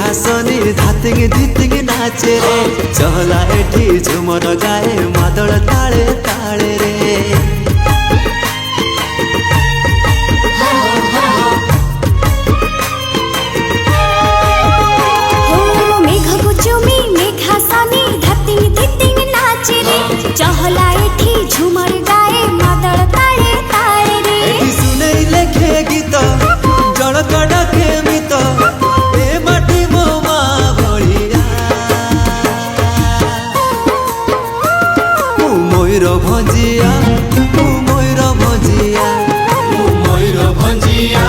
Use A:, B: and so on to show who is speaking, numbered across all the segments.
A: हासनी धातिंग धितिंग नाचे रे चहला एठी झुमर गाए मादल ताले ताले रे
B: चहला एठी झुमर गाए मादल ताले ताले रे
A: एठी सुनै लेखे गीत जणक डाके मित ए माटी मो मा भलिया मु मयूर भंजिया मु मयूर भंजिया मु मयूर भंजिया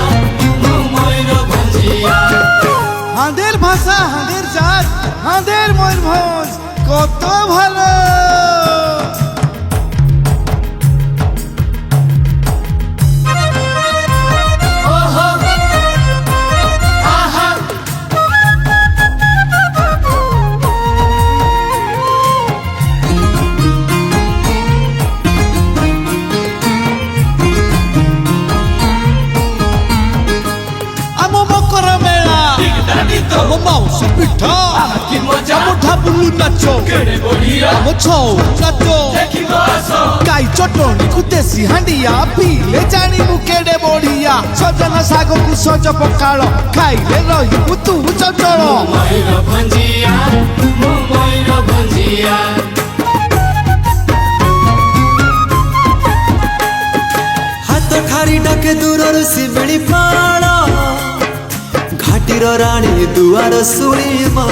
A: मु मयूर भंजिया
C: हांदेर भाषा हांदेर जात हांदेर मयूरभंज কত ভালো ଆମ ମାଉସୀ ପିଠା ଆମ ଢାବୁଲୁ ନାଚ ଆମ ଛଉ ନାଚ ଗାଈ ଚଟଣିକୁ ଦେଶୀ ହାଣ୍ଡିଆ ପିଇଲେ ଜାଣିବୁ କେଡ଼େ ବଢିଆ ସଜନା ଶାଗକୁ ସଜ ପଖାଳ ଖାଇଲେ ରହିବୁ ତୁ ଚଞ୍ଚଳ
A: ମୟୂର ଭଞ୍ଜିଆ ମୁଁ ମୟୂର ଭଞ୍ଜିଆ ହାତ ଠାରି ଡାକେ ଦୂରରୁ ଶିମିଳି ପାଳ घाटीर राणी दुआर सुनी मा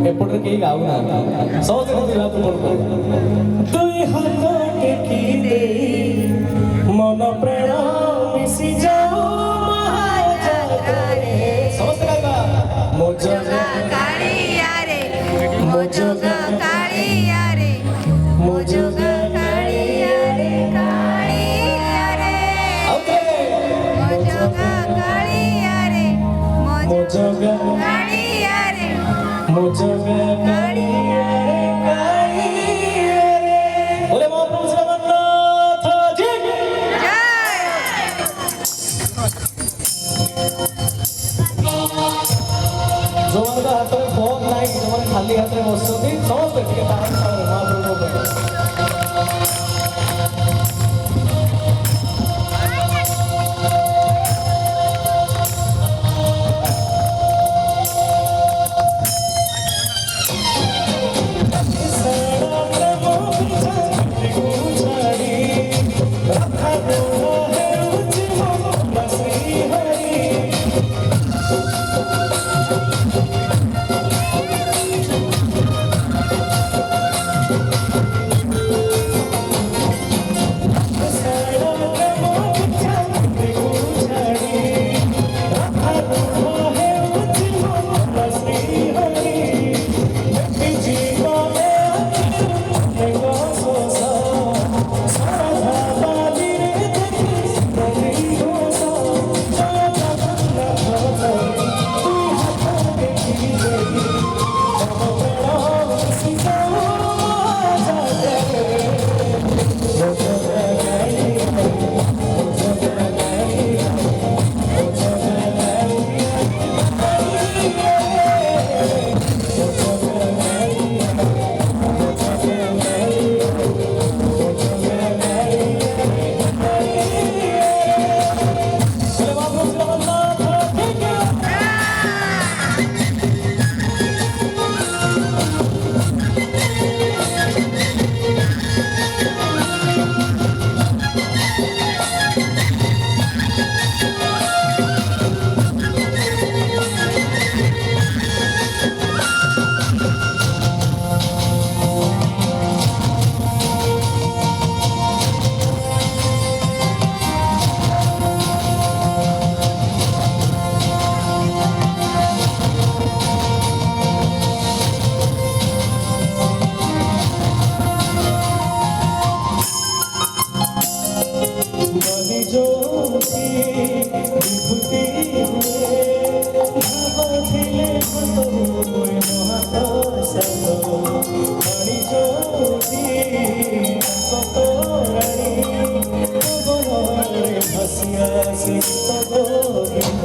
D: एपटर के गाऊ ना समझ नहीं दिला तो पड़ दुई हाथ टेकी दे मन प्रेम मिसी जाओ महाजगरे समझ गाइबा मोजगा कालिया रे मोजगा कालिया रे मोजगा कालिया रे कालिया रे ओके मोजगा कालिया रे मोजगा कालिया रे मोजगा कालिया रे कालिया रे बोले महाप्रभु जगन्नाथ जी जोमानका हातरे फोन नाही जोमान खाली हातरे बसुଛନ୍ତି ସମସ୍ତେ ଟିକେ ତାଳି ମାରନ୍ତୁ महाप्रभु हरि ज्योति विभूति हुए भावथिले हुए हाथ सब हरि ज्योति सतराणी पवନରେ ଭାସି ଆସି ତବ ଗୀତ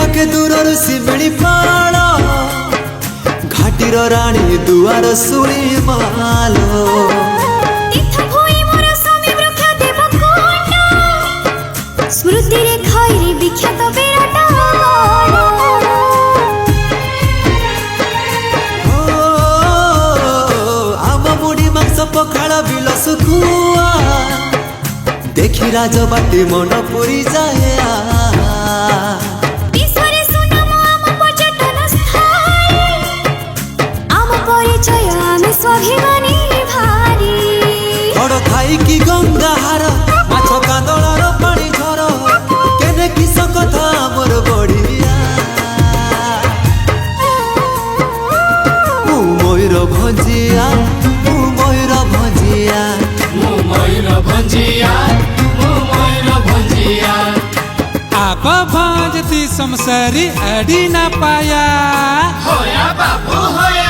A: डाके दूर सिमिणी पाण घाटीर राणी दुआर सुनी मालो
B: स्मृति रे खैरी विख्यात विराट
A: आम मुड़ी मांस पखाड़ बिल सुखुआ देखी राजबाटी मन पुरी जाए कि गंगाहार माछ कांदलार पानी झर केने किस कथा मोर बड़िया मयूर भंजिया मयूर भंजिया
E: मयूर भंजिया मयूर भंजिया
F: आप भांजती समसरी अड़ी ना पाया
E: होया बाबू होया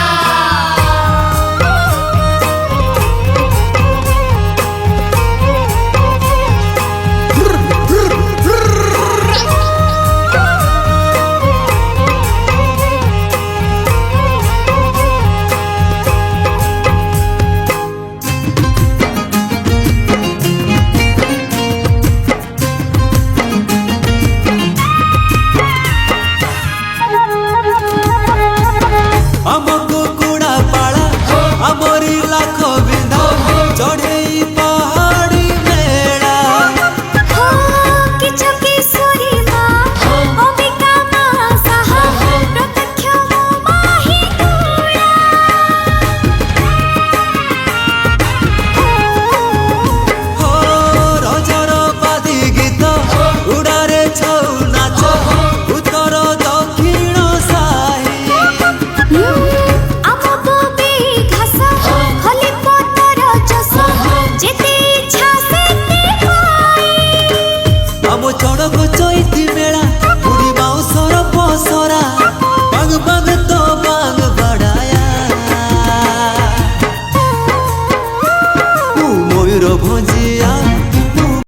A: ଭଞ୍ଜିଆ